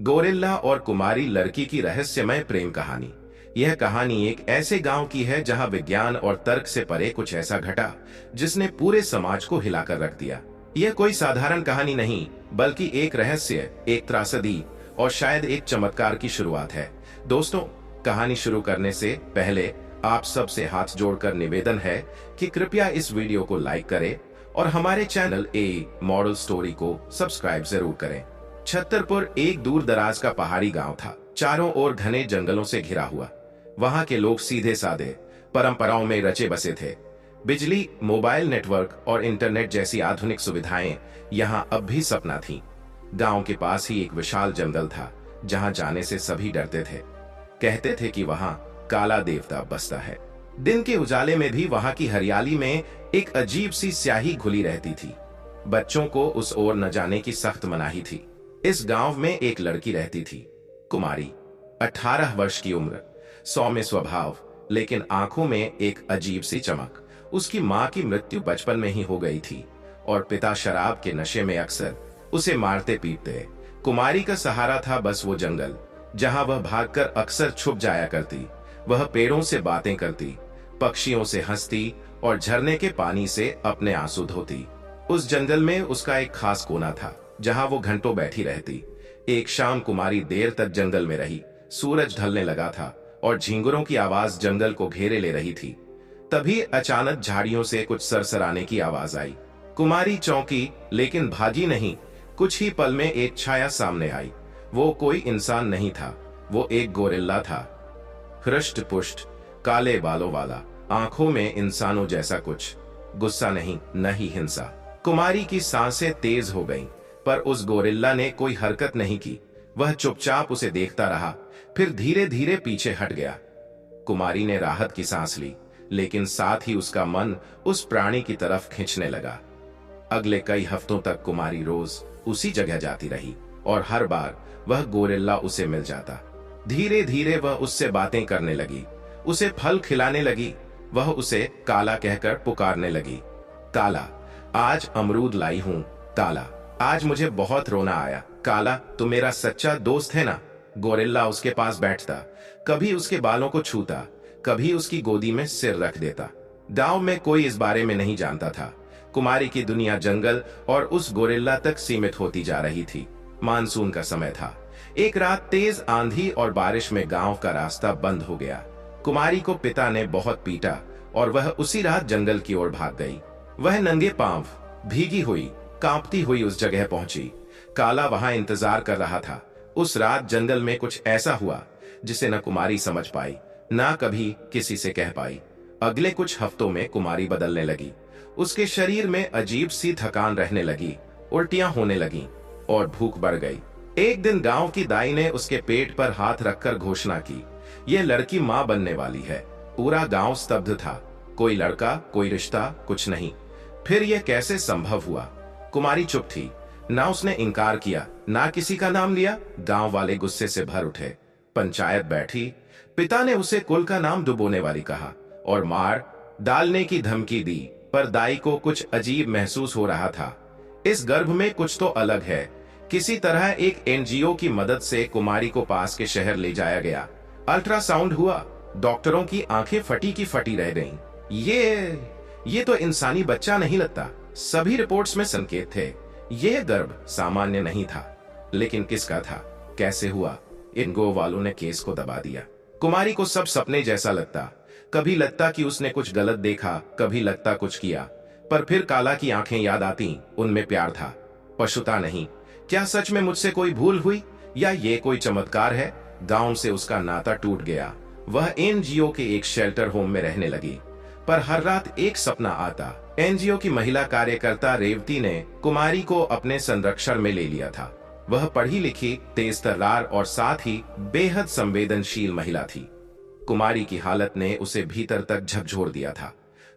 Gorilla और कुमारी लड़की की रहस्यमय प्रेम कहानी। यह कहानी एक ऐसे गांव की है जहां विज्ञान और तर्क से परे कुछ ऐसा घटा जिसने पूरे समाज को हिलाकर रख दिया। यह कोई साधारण कहानी नहीं, बल्कि एक रहस्य, एक त्रासदी और शायद एक चमत्कार की शुरुआत है। दोस्तों, कहानी शुरू करने से पहले आप सबसे हाथ जोड़कर निवेदन है कि कृपया इस वीडियो को लाइक करें और हमारे चैनल ए मॉडल स्टोरी को सब्सक्राइब जरूर करें। छतरपुर एक दूर दराज का पहाड़ी गांव था, चारों ओर घने जंगलों से घिरा हुआ। वहां के लोग सीधे साधे परंपराओं में रचे बसे थे। बिजली, मोबाइल नेटवर्क और इंटरनेट जैसी आधुनिक सुविधाएं यहां अब भी सपना थीं। गांव के पास ही एक विशाल जंगल था जहां जाने से सभी डरते थे। कहते थे कि वहां काला देवता बसता है। दिन के उजाले में भी वहां की हरियाली में एक अजीब सी स्याही घुली रहती थी। बच्चों को उस ओर न जाने की सख्त मनाही थी। इस गांव में एक लड़की रहती थी, कुमारी, 18 वर्ष की उम्र, सौम्य स्वभाव, लेकिन आंखों में एक अजीब सी चमक। उसकी मां की मृत्यु बचपन में ही हो गई थी और पिता शराब के नशे में अक्सर उसे मारते पीटते। कुमारी का सहारा था बस वो जंगल, जहां वह भागकर अक्सर छुप जाया करती। वह पेड़ों से बातें करती, पक्षियों से हंसती और झरने के पानी से अपने आंसू धोती। उस जंगल में उसका एक खास कोना था जहां वो घंटों बैठी रहती। एक शाम कुमारी देर तक जंगल में रही। सूरज ढलने लगा था और झींगुरों की आवाज जंगल को घेरे ले रही थी। तभी अचानक झाड़ियों से कुछ सरसराने की आवाज आई। कुमारी चौंकी, लेकिन भागी नहीं। कुछ ही पल में एक छाया सामने आई। वो कोई इंसान नहीं था, वो एक गोरिल्ला था। हृष्ट पुष्ट, काले बालों वाला, आंखों में इंसानों जैसा कुछ। गुस्सा नहीं, न ही हिंसा। कुमारी की सांसें तेज हो गईं, पर उस गोरिल्ला ने कोई हरकत नहीं की। वह चुपचाप उसे देखता रहा, फिर धीरे धीरे पीछे हट गया। कुमारी ने राहत की सांस ली, लेकिन साथ ही उसका मन उस प्राणी की तरफ खींचने लगा। अगले कई हफ्तों तक कुमारी रोज उसी जगह जाती रही और हर बार वह गोरिल्ला उसे मिल जाता। धीरे धीरे वह उससे बातें करने लगी, उसे फल खिलाने लगी। वह उसे काला कहकर पुकारने लगी। काला, आज अमरूद लाई हूं। काला, आज मुझे बहुत रोना आया। काला, तू मेरा सच्चा दोस्त है ना? गोरिल्ला उसके पास बैठता, कभी उसके बालों को छूता, कभी उसकी गोदी में सिर रख देता। गांव में कोई इस बारे में नहीं जानता था। कुमारी की दुनिया जंगल और उस गोरिल्ला तक सीमित होती जा रही थी। मानसून का समय था। एक रात तेज आंधी और बारिश में गांव का रास्ता बंद हो गया। कुमारी को पिता ने बहुत पीटा और वह उसी रात जंगल की ओर भाग गई। वह नंगे पांव, भीगी हुई, कांपती हुई उस जगह पहुंची। काला वहां इंतजार कर रहा था। उस रात जंगल में कुछ ऐसा हुआ जिसे न कुमारी समझ पाई, ना कभी किसी से कह पाई। अगले कुछ हफ्तों में कुमारी बदलने लगी। उसके शरीर में अजीब सी थकान रहने लगी, उल्टियां होने लगीं और भूख बढ़ गई। एक दिन गांव की दाई ने उसके पेट पर हाथ रखकर घोषणा की, यह लड़की मां बनने वाली है। पूरा गांव स्तब्ध था। कोई लड़का, कोई रिश्ता, कुछ नहीं। फिर यह कैसे संभव हुआ? कुमारी चुप थी। ना उसने इनकार किया, ना किसी का नाम लिया। गांव वाले गुस्से से भर उठे। पंचायत बैठी। पिता ने उसे कुल का नाम डुबोने वाली कहा और मार डालने की धमकी दी, पर दाई को कुछ अजीब महसूस हो रहा था। इस गर्भ में कुछ तो अलग है। किसी तरह एक एनजीओ की मदद से कुमारी को पास के शहर ले जाया गया। अल्ट्रासाउंड हुआ। डॉक्टरों की आंखें फटी की फटी रह गईं। ये तो इंसानी बच्चा नहीं लगता। सभी रिपोर्ट्स में संकेत थे। यह गर्भ सामान्य नहीं था, लेकिन किसका था, कैसे हुआ? इन गो वालों ने केस को दबा दिया। कुमारी को सब सपने जैसा लगता। कभी लगता कि उसने कुछ गलत देखा, कभी लगता कुछ किया। पर फिर काला की आंखें याद आती। उनमें प्यार था, पशुता नहीं। क्या सच में मुझसे कोई भूल हुई, या ये कोई चमत्कार है? गांव से उसका नाता टूट गया। वह एनजीओ के एक शेल्टर होम में रहने लगी, पर हर रात एक सपना आता। एनजीओ की महिला कार्यकर्ता रेवती ने कुमारी को अपने संरक्षण में ले लिया था। वह पढ़ी लिखी, तेज तर्रार और साथ ही बेहद संवेदनशील महिला थी। कुमारी की हालत ने उसे भीतर तक झकझोर दिया था।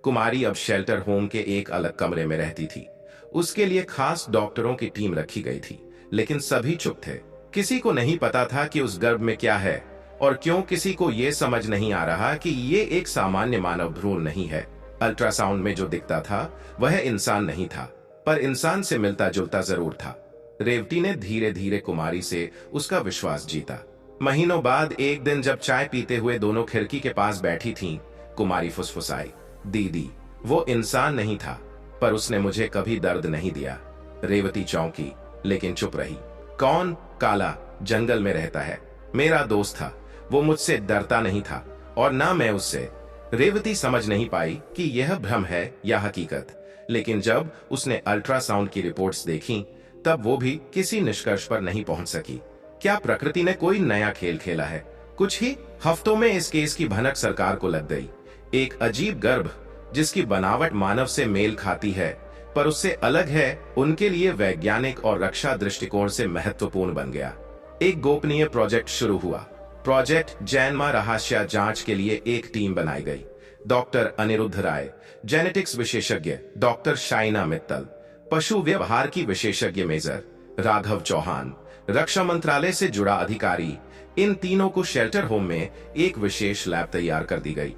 कुमारी अब शेल्टर होम के एक अलग कमरे में रहती थी। उसके लिए खास डॉक्टरों की टीम रखी गई थी, लेकिन सभी चुप थे। किसी को नहीं पता था कि उस गर्भ में क्या है, और क्यों किसी को यह समझ नहीं आ रहा कि ये एक सामान्य मानव भ्रूण नहीं है। अल्ट्रासाउंड में जो दिखता था वह इंसान नहीं था, पर इंसान से मिलता जुलता जरूर था। रेवती ने धीरे धीरे कुमारी से उसका विश्वास जीता। महीनों बाद एक दिन जब चाय पीते हुए दोनों खिड़की के पास बैठी थीं, कुमारी फुसफुसाई, दीदी, वो इंसान नहीं था, पर उसने मुझे कभी दर्द नहीं दिया। रेवती चौंकी, लेकिन चुप रही। कौन? काला, जंगल में रहता है, मेरा दोस्त था। वो मुझसे डरता नहीं था और ना मैं उससे। रेवती समझ नहीं पाई कि यह भ्रम है या हकीकत, लेकिन जब उसने अल्ट्रासाउंड की रिपोर्ट्स देखी, तब वो भी किसी निष्कर्ष पर नहीं पहुंच सकी। क्या प्रकृति ने कोई नया खेल खेला है? कुछ ही हफ्तों में इस केस की भनक सरकार को लग गई। एक अजीब गर्भ जिसकी बनावट मानव से मेल खाती है पर उससे अलग है, उनके लिए वैज्ञानिक और रक्षा दृष्टिकोण से महत्वपूर्ण बन गया। एक गोपनीय प्रोजेक्ट शुरू हुआ। प्रोजेक्ट जैनमा रहस्य जांच के लिए एक टीम बनाई गई। डॉक्टर अनिरुद्ध राय, जेनेटिक्स विशेषज्ञ डॉक्टर शाइना मित्तल, पशु व्यवहार की विशेषज्ञ मेजर राघव चौहान, रक्षा मंत्रालय से जुड़ा अधिकारी, इन तीनों को शेल्टर होम में एक विशेष लैब तैयार कर दी गई।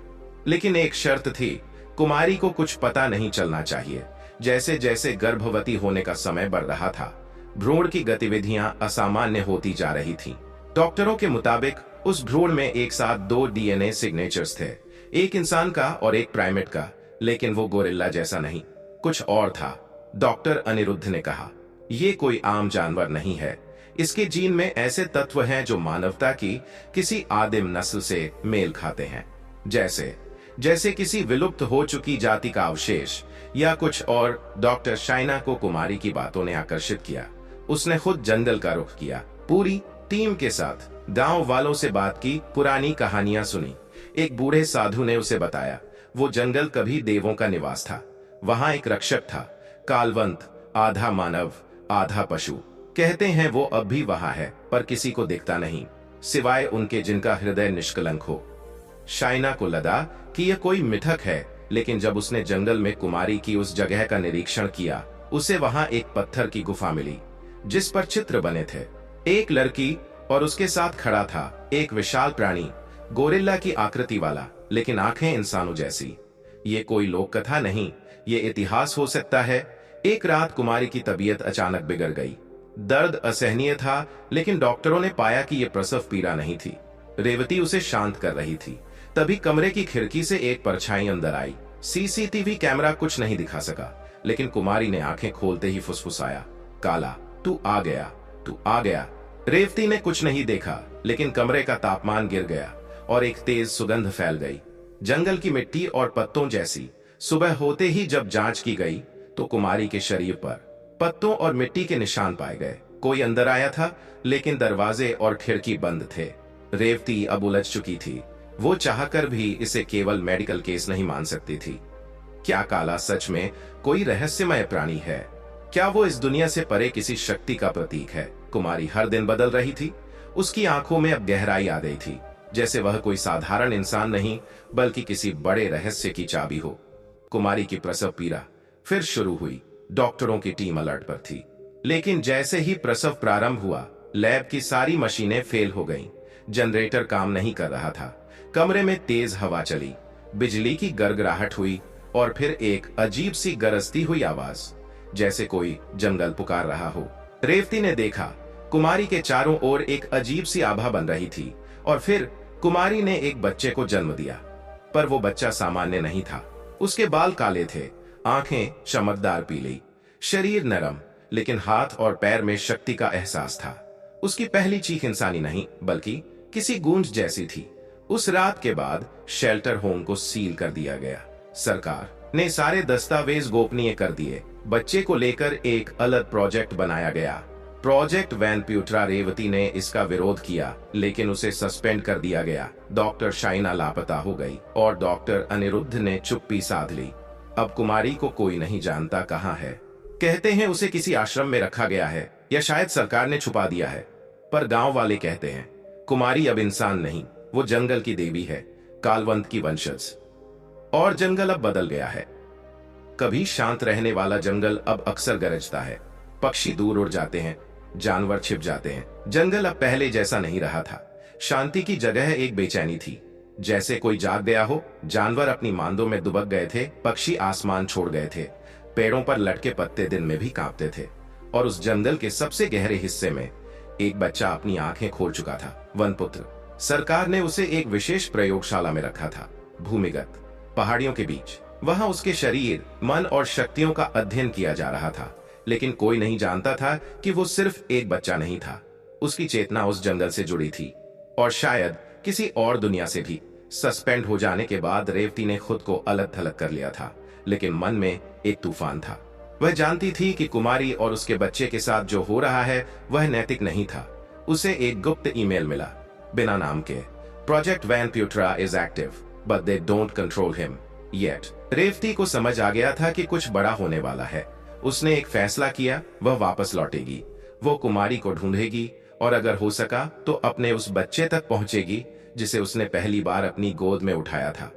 लेकिन एक शर्त थी, कुमारी को कुछ पता नहीं चलना चाहिए। जैसे जैसे गर्भवती होने का समय बढ़ रहा था, भ्रूण की गतिविधियां असामान्य होती जा रही थीं। डॉक्टरों के मुताबिक उस भ्रूण में एक साथ 2 डीएनए सिग्नेचर्स थे, एक इंसान का और एक प्राइमेट का, लेकिन वो गोरिल्ला जैसा नहीं, कुछ और था। डॉक्टर अनिरुद्ध ने कहा, ये कोई आम जानवर नहीं है, इसके जीन में ऐसे तत्व हैं जो मानवता की किसी आदिम नस्ल से मेल खाते हैं, जैसे किसी विलुप्त हो चुकी जाति का अवशेष या कुछ और। डॉक्टर शाइना को कुमारी की बातों ने आकर्षित किया। उसने खुद जंगल का रुख किया, पूरी टीम के साथ गांव वालों से बात की, पुरानी कहानियां सुनी। एक बूढ़े साधु ने उसे बताया, वो जंगल कभी देवों का निवास था। वहां एक रक्षक था, कालवंत, आधा मानव आधा पशु। कहते हैं वो अब भी वहां है, पर किसी को दिखता नहीं, सिवाय उनके जिनका हृदय निष्कलंक हो। शाइना को लगा कि यह कोई मिथक है, लेकिन जब उसने जंगल में कुमारी की उस जगह का निरीक्षण किया, उसे वहां एक पत्थर की गुफा मिली जिस पर चित्र बने थे। एक लड़की और उसके साथ खड़ा था एक विशाल प्राणी, गोरिल्ला की आकृति वाला, लेकिन आंखें इंसानों जैसी। ये कोई लोक कथा नहीं, ये इतिहास हो सकता है। एक रात कुमारी की तबीयत अचानक बिगड़ गई। दर्द असहनीय था, लेकिन डॉक्टरों ने पाया कि यह प्रसव पीड़ा नहीं थी। रेवती उसे शांत कर रही थी। तभी कमरे की खिड़की से एक परछाई अंदर आई। सीसीटीवी कैमरा कुछ नहीं दिखा सका, लेकिन कुमारी ने आंखें खोलते ही फुसफुसाया, काला, तू आ गया, तू आ गया। रेवती ने कुछ नहीं देखा, लेकिन कमरे का तापमान गिर गया और एक तेज सुगंध फैल गई, जंगल की मिट्टी और पत्तों जैसी। सुबह होते ही जब जांच की गई तो कुमारी के शरीर पर पत्तों और मिट्टी के निशान पाए गए। कोई अंदर आया था, लेकिन दरवाजे और खिड़की बंद थे। रेवती अब उलझ चुकी थी। वो चाहकर भी इसे केवल मेडिकल केस नहीं मान सकती थी। क्या काला सच में कोई रहस्यमय प्राणी है? क्या वो इस दुनिया से परे किसी शक्ति का प्रतीक है? कुमारी हर दिन बदल रही थी। उसकी आंखों में अब गहराई आ गई थी, जैसे वह कोई साधारण इंसान नहीं, बल्कि किसी बड़े रहस्य की चाबी हो। कुमारी की प्रसव पीड़ा फिर शुरू हुई। डॉक्टरों की टीम अलर्ट पर थी, लेकिन जैसे ही प्रसव प्रारंभ हुआ, लैब की सारी मशीनें फेल हो गईं। जनरेटर काम नहीं कर रहा था। कमरे में तेज हवा चली, बिजली की गड़गड़ाहट हुई और फिर एक अजीब सी गरजती हुई आवाज, जैसे कोई जंगल पुकार रहा हो। रेवती ने देखा, कुमारी के चारों ओर एक अजीब सी आभा बन रही थी और फिर कुमारी ने एक बच्चे को जन्म दिया। पर वो बच्चा सामान्य नहीं था। उसके बाल काले थे, आंखें चमकदार पीली, शरीर नरम, लेकिन हाथ और पैर में शक्ति का एहसास था। उसकी पहली चीख इंसानी नहीं, बल्कि किसी गूंज जैसी थी। उस रात के बाद शेल्टर होम को सील कर दिया गया। सरकार ने सारे दस्तावेज गोपनीय कर दिए। बच्चे को लेकर एक अलग प्रोजेक्ट बनाया गया, प्रोजेक्ट वैन प्यूट्रा। रेवती ने इसका विरोध किया, लेकिन उसे सस्पेंड कर दिया गया। डॉक्टर शाइना लापता हो गई और डॉक्टर अनिरुद्ध ने चुप्पी साध ली। अब कुमारी को कोई नहीं जानता कहाँ है। कहते हैं उसे किसी आश्रम में रखा गया है, या शायद सरकार ने छुपा दिया है। पर गांव वाले कहते हैं कुमारी अब इंसान नहीं, वो जंगल की देवी है, कालवंत की वंशज। और जंगल अब बदल गया है। कभी शांत रहने वाला जंगल अब अक्सर गरजता है। पक्षी दूर उड़ जाते हैं, जानवर छिप जाते हैं। जंगल अब पहले जैसा नहीं रहा था। शांति की जगह एक बेचैनी थी, जैसे कोई जाग गया हो। जानवर अपनी मांदों में दुबक गए थे, पक्षी आसमान छोड़ गए थे, पेड़ों पर लटके पत्ते दिन में भी कांपते थे। और उस जंगल के सबसे गहरे हिस्से में एक बच्चा अपनी आंखें खोल चुका था। वनपुत्र। सरकार ने उसे एक विशेष प्रयोगशाला में रखा था, भूमिगत पहाड़ियों के बीच। वहां उसके शरीर, मन और शक्तियों का अध्ययन किया जा रहा था, लेकिन कोई नहीं जानता था कि वो सिर्फ एक बच्चा नहीं था। उसकी चेतना उस जंगल से जुड़ी थी और शायद किसी और दुनिया से भी। सस्पेंड हो जाने के बाद रेवती ने खुद को अलग थलग कर लिया था, लेकिन मन में एक तूफान था। वह जानती थी कि कुमारी और उसके बच्चे के साथ जो हो रहा है वह नैतिक नहीं था। उसे एक गुप्त ईमेल मिला, बिना नाम के। प्रोजेक्ट वैन प्यूट्रा is active but they don't control him yet. Revati को समझ आ गया था कि कुछ बड़ा होने वाला है। उसने एक फैसला किया, वह वापस लौटेगी। वो कुमारी को ढूंढेगी और अगर हो सका तो अपने उस बच्चे तक पहुंचेगी जिसे उसने पहली बार अपनी गोद में उठाया था।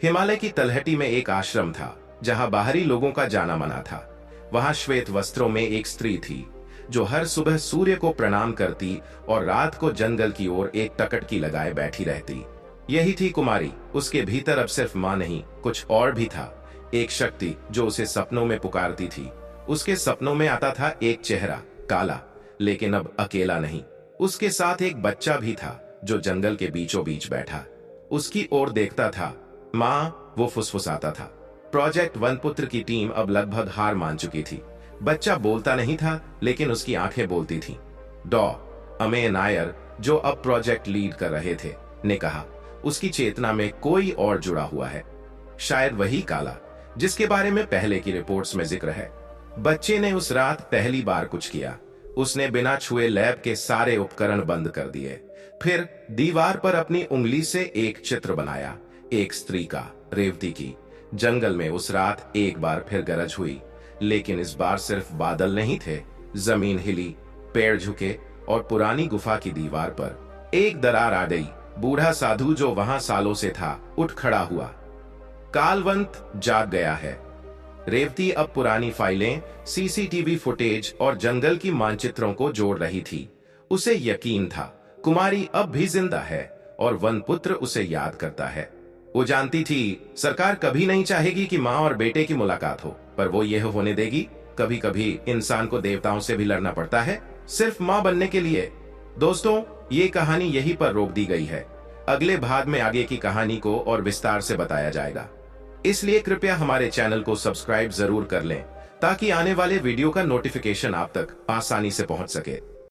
हिमालय की तलहटी में एक आश्रम था जहां बाहरी लोगों का जाना मना था। वहां श्वेत वस्त्रों में एक स्त्री थी जो हर सुबह सूर्य को प्रणाम करती और रात को जंगल की ओर एक टकटकी लगाए बैठी रहती। यही थी कुमारी। उसके भीतर अब सिर्फ मां नहीं, कुछ और भी था। एक शक्ति जो उसे सपनों में पुकारती थी। उसके सपनों में आता था एक चेहरा, काला, लेकिन अब अकेला नहीं। उसके साथ एक बच्चा भी था जो जंगल के बीचों बीच बैठा उसकी ओर देखता था। मां, वो फुसफुसाता था। प्रोजेक्ट वनपुत्र की टीम अब लगभग हार मान चुकी थी। बच्चा बोलता नहीं था, लेकिन उसकी आंखें बोलती थीं। डॉ. अमेय नायर, जो अब प्रोजेक्ट लीड कर रहे थे, ने कहा, उसकी चेतना में कोई और जुड़ा हुआ है, शायद वही काला जिसके बारे में पहले की रिपोर्ट्स में जिक्र है। बच्चे ने उस रात पहली बार कुछ किया। उसने बिना छुए लैब के सारे उपकरण बंद कर दिए। फिर दीवार पर अपनी उंगली से एक चित्र बनाया, एक स्त्री का, रेवती की। जंगल में उस रात एक बार फिर गरज हुई, लेकिन इस बार सिर्फ बादल नहीं थे। जमीन हिली, पेड़ झुके और पुरानी गुफा की दीवार पर एक दरार आ गई। बूढ़ा साधु जो वहां सालों से था उठ खड़ा हुआ। कालवंत जाग गया है। रेवती अब पुरानी फाइलें, सीसीटीवी फुटेज और जंगल की मानचित्रों को जोड़ रही थी। उसे यकीन था कुमारी अब भी जिंदा है और वनपुत्र उसे याद करता है। वो जानती थी सरकार कभी नहीं चाहेगी कि माँ और बेटे की मुलाकात हो, पर वो यह होने देगी। कभी कभी इंसान को देवताओं से भी लड़ना पड़ता है, सिर्फ माँ बनने के लिए। दोस्तों, ये कहानी यहीं पर रोक दी गई है। अगले भाग में आगे की कहानी को और विस्तार से बताया जाएगा, इसलिए कृपया हमारे चैनल को सब्सक्राइब जरूर कर लें ताकि आने वाले वीडियो का नोटिफिकेशन आप तक आसानी से पहुंच सके।